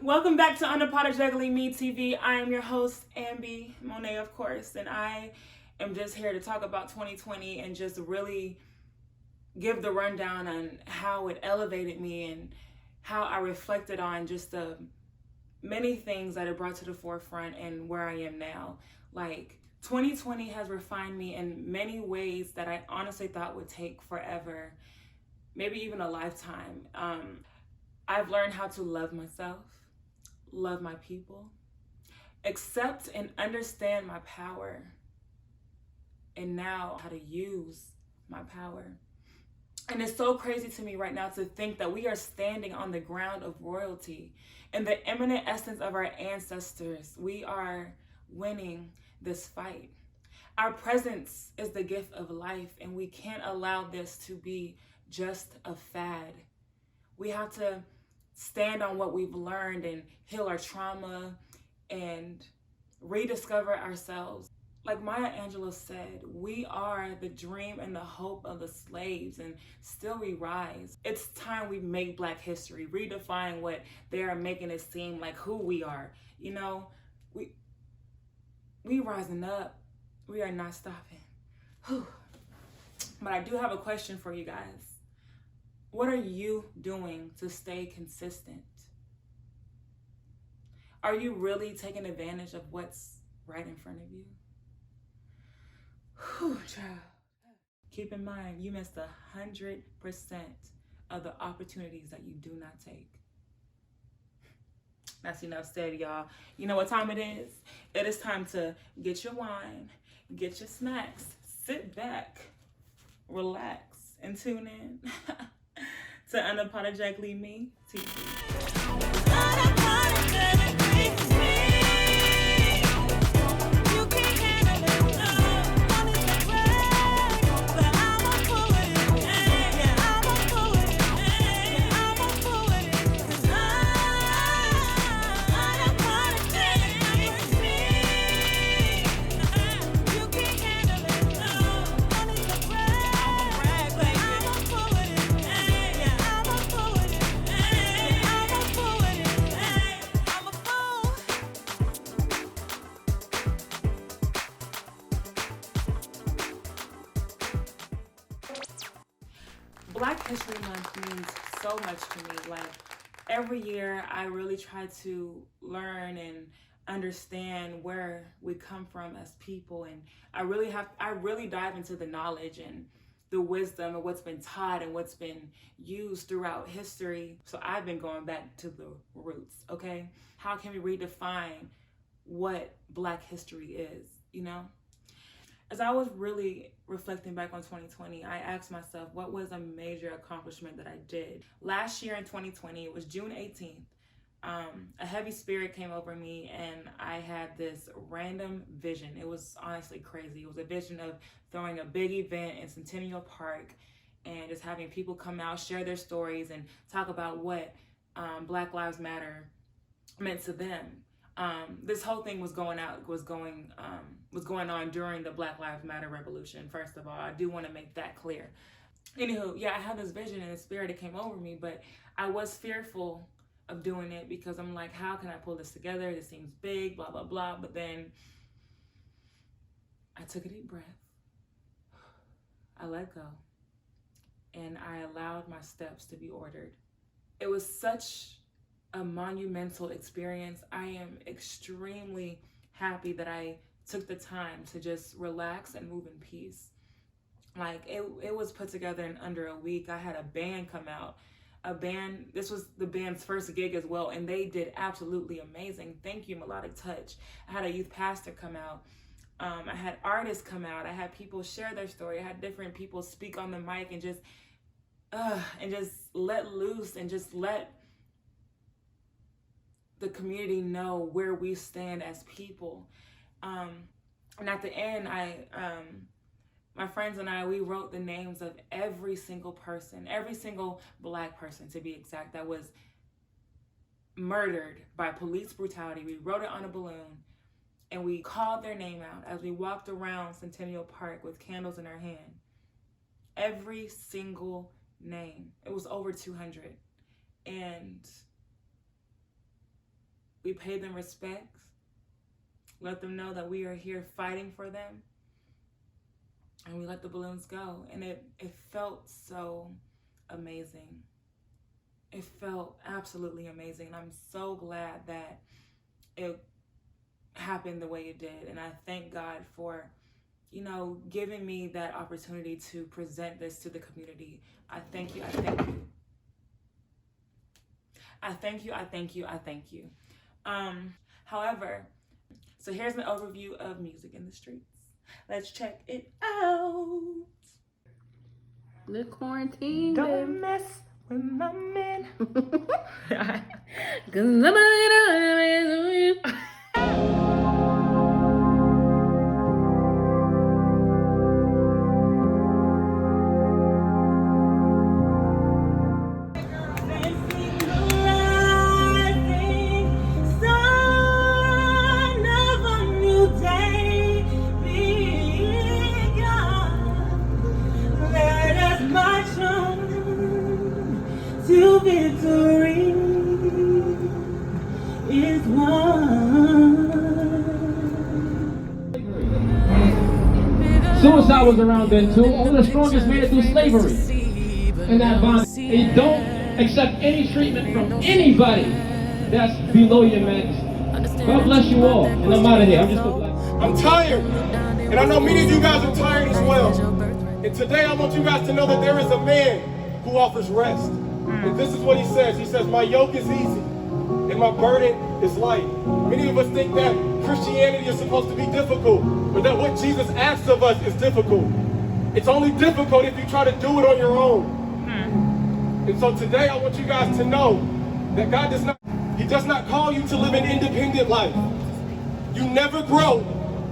Welcome back to Unapologetically Me TV. I am your host, Ambi Monet, of course, and I am just here to talk about 2020 and just really give the rundown on how it elevated me and how I reflected on just the many things that it brought to the forefront and where I am now. Like, 2020 has refined me in many ways that I honestly thought would take forever, maybe even a lifetime. I've learned how to love myself, love my people, accept and understand my power, and now how to use my power. And it's so crazy to me right now to think that we are standing on the ground of royalty and the imminent essence of our ancestors. We are winning this fight. Our presence is the gift of life, and we can't allow this to be just a fad. We have to stand on what we've learned and heal our trauma and rediscover ourselves. Like Maya Angelou said, we are the dream and the hope of the slaves, and still we rise. It's time we make Black history, redefine what they are making it seem like who we are. You know, we rising up. We are not stopping. Whew. But I do have a question for you guys. What are you doing to stay consistent? Are you really taking advantage of what's right in front of you? Whew, child. Keep in mind, you missed 100% of the opportunities that you do not take. That's enough said, y'all. You know what time it is? It is time to get your wine, get your snacks, sit back, relax, and tune in to Unapologetically Me TV. Black History Month means so much to me. Like, every year I really try to learn and understand where we come from as people, and I really dive into the knowledge and the wisdom of what's been taught and what's been used throughout history. So I've been going back to the roots, okay? How can we redefine what Black history is, you know? As I was really reflecting back on 2020, I asked myself, what was a major accomplishment that I did? Last year in 2020, it was June 18th. A heavy spirit came over me, and I had this random vision. It was honestly crazy. It was a vision of throwing a big event in Centennial Park and just having people come out, share their stories, and talk about what Black Lives Matter meant to them. This whole thing was going on during the Black Lives Matter revolution. First of all, I do want to make that clear. Anywho, yeah, I had this vision and the spirit that came over me, but I was fearful of doing it because I'm like, how can I pull this together? This seems big, blah, blah, blah. But then I took a deep breath. I let go. And I allowed my steps to be ordered. It was such a monumental experience. I am extremely happy that I took the time to just relax and move in peace. Like, it was put together in under a week. I had a band come out. This was the band's first gig as well, and they did absolutely amazing. Thank you, Melodic Touch. I had a youth pastor come out. I had artists come out. I had people share their story. I had different people speak on the mic and just let loose and just let the community know where we stand as people. And at the end, my friends and I, we wrote the names of every single person, every single Black person to be exact, that was murdered by police brutality. We wrote it on a balloon and we called their name out as we walked around Centennial Park with candles in our hand. Every single name. It was over 200. And We pay them respect. Let them know that we are here fighting for them. And we let the balloons go. And it felt so amazing. It felt absolutely amazing. And I'm so glad that it happened the way it did. And I thank God for, giving me that opportunity to present this to the community. I thank you. I thank you. I thank you. I thank you. I thank you. However, so here's an overview of music in the streets. Let's check it out. The quarantine. Don't mess with my man. Cause nobody knows you. Victory is won. Suicide was around then too. Only the strongest made it through slavery. And that bond. And don't accept any treatment from anybody that's below your majesty. God bless you all. And I'm out of here. I'm tired. And I know many of you guys are tired as well. And today I want you guys to know that there is a man who offers rest. And this is what he says. He says, my yoke is easy and my burden is light. Many of us think that Christianity is supposed to be difficult, or that what Jesus asks of us is difficult. It's only difficult if you try to do it on your own. And so today I want you guys to know that God does not call you to live an independent life. You never grow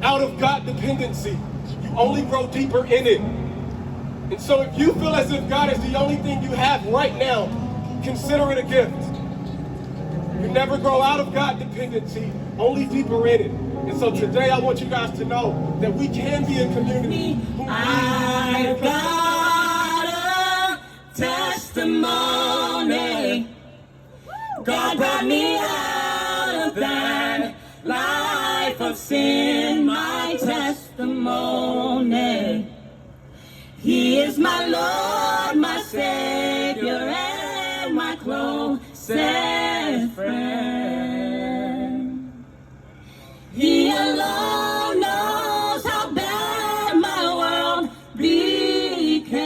out of God dependency. You only grow deeper in it. And so if you feel as if God is the only thing you have right now, consider it a gift. You never grow out of God dependency, only deeper in it. And so today I want you guys to know that we can be a community. I've got a testimony. God brought me out of that life of sin, my testimony. He is my Lord, my Savior, and my closest friend. He alone knows how bad my world became.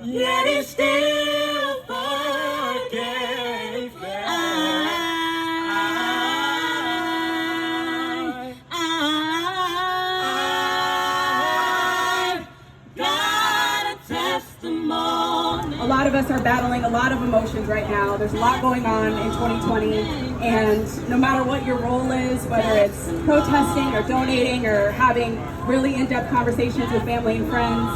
Yet he still forgave me. A lot of us are battling a lot of emotions right now. There's a lot going on in 2020, and no matter what your role is, whether it's protesting or donating or having really in-depth conversations with family and friends,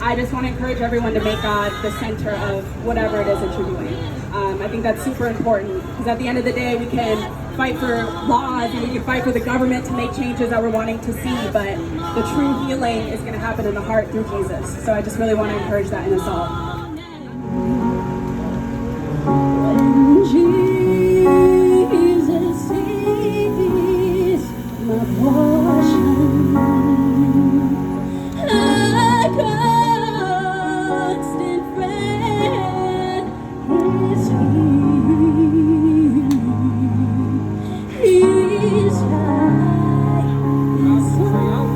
I just want to encourage everyone to make God the center of whatever it is that you're doing. I think that's super important, because at the end of the day, we can fight for laws and we can fight for the government to make changes that we're wanting to see, but the true healing is going to happen in the heart through Jesus. So I just really want to encourage that in us all. Jesus is my portion. A constant friend is He. He's right beside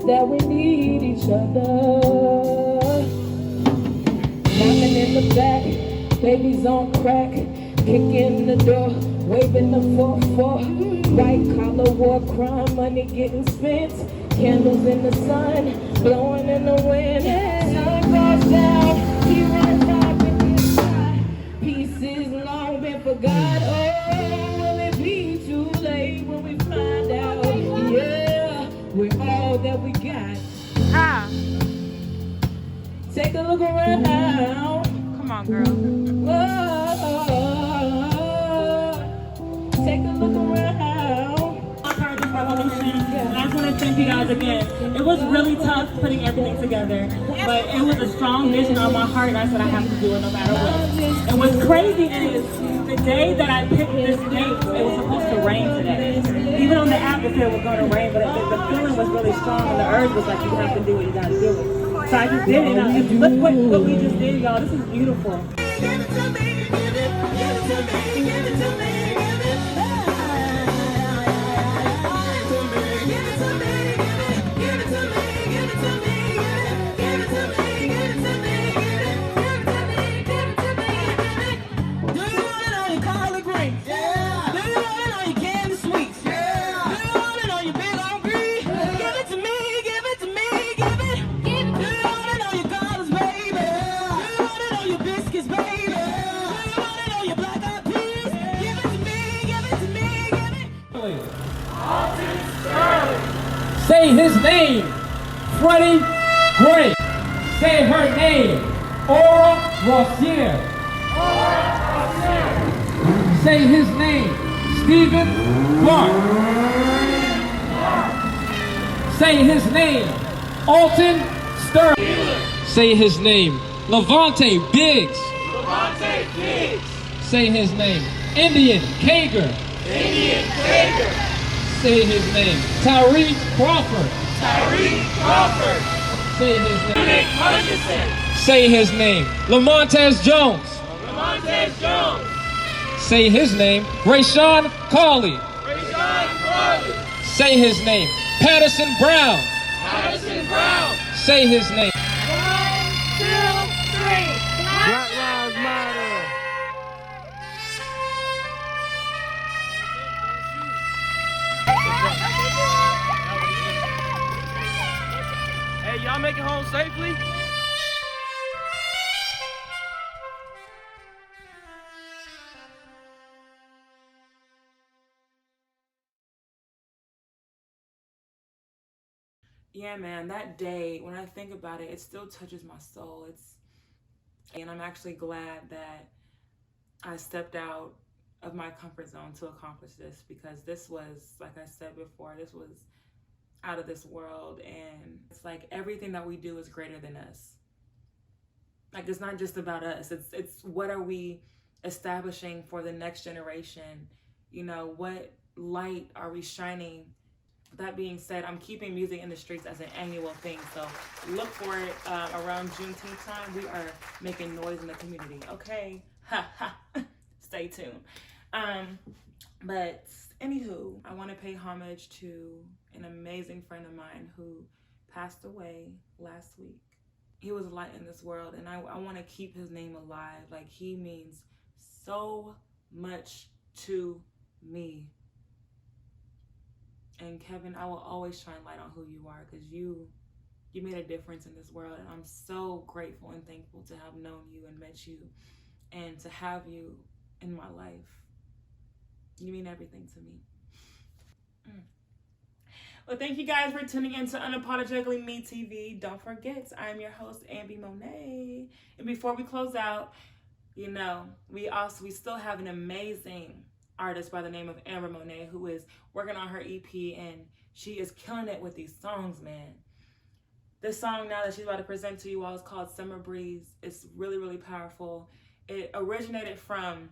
that we need each other. Climbing in the back, babies on crack, kicking the door, waving the 4-4. White collar war crime, money getting spent. Candles in the sun, blowing in the wind. Sun goes down, he runs up in the sky. Peace is long been forgot. Oh, will it be too late when we find out? Yeah, we're all that we got. Take a look around. Come on, girl. Whoa, take a look around. And I just want to thank you guys again. It was really tough putting everything together, but it was a strong vision on my heart, and I said I have to do it no matter what. And what's crazy is the day that I picked this date, it was supposed to rain today. Even on the app, it said it was going to rain, but the feeling was really strong, and the urge was like, you have to do it, you got to do it. So I just did it. And look what we just did, y'all. This is beautiful. Give it to me, give it, give it to me, give it to me, give it. Give it to me, give it to me, give it to me, give it to me, give it to me, give it to me, give it. Do you want it on your collard greens? Yeah. Do you want it on your candy sweets? Yeah. Do you want it on your big on brie? Give it to me, give it to me, give it. Do you want it on your collards, baby? Do you want it on your biscuits, baby? Do you want it on your black eyed peas? Give it to me, give it to me, give it. Say his name, Freddie Gray. Say her name, Aura Rossier. Say his name, Stephen Clarke. Say his name, Alton Sterling. Say his name, Levante Biggs. Say his name, Indian Kager. Say his name, Tyree Crawford. Say his name, say his name, Lamontez Jones. Say his name, Rayshawn Carley. Say his name, Patterson Brown. Say his name. 1, 2, 3. Black Lives Matter. Hey, y'all make it home safely? Yeah, man, that day, when I think about it, it still touches my soul. And I'm actually glad that I stepped out of my comfort zone to accomplish this, because this was, like I said before, this was out of this world. And it's like everything that we do is greater than us. Like, it's not just about us. It's what are we establishing for the next generation? You know, what light are we shining? That being said, I'm keeping music in the streets as an annual thing. So look for it around Juneteenth time. We are making noise in the community. Okay? Stay tuned. But anywho, I want to pay homage to an amazing friend of mine who passed away last week. He was a light in this world, and I want to keep his name alive. Like, he means so much to me. And Kevin, I will always shine light on who you are, because you made a difference in this world, and I'm so grateful and thankful to have known you and met you and to have you in my life. You mean everything to me. Well, thank you guys for tuning in to Unapologetically Me TV. Don't forget, I'm your host, Ambi Monet. And before we close out, you know, we still have an amazing artist by the name of Amber Monet, who is working on her EP, and she is killing it with these songs, man. This song now that she's about to present to you all is called Summer Breeze. It's really, really powerful. It originated from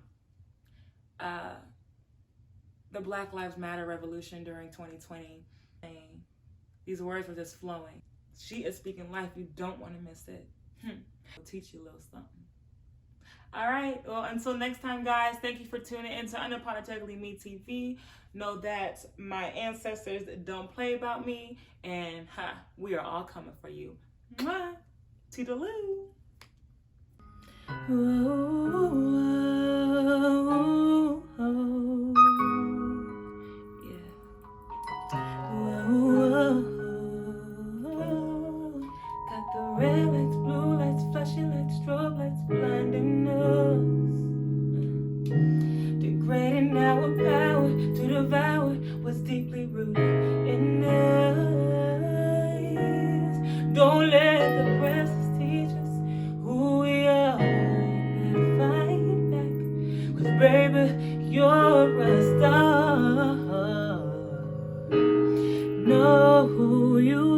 the Black Lives Matter revolution during 2020. And these words were just flowing. She is speaking life. You don't want to miss it. I'll teach you a little something. All right. Well, until next time, guys, thank you for tuning in to Unapologetically Me TV. Know that my ancestors don't play about me, and we are all coming for you. Mwah. Toodaloo. Got the red lights, blue lights, flashing lights, strobe lights, blinding us. Degrading our power to devour what's deeply rooted in us. Don't let the presses teach us who we are. Better fight back, 'cause baby, you're a star. Know who you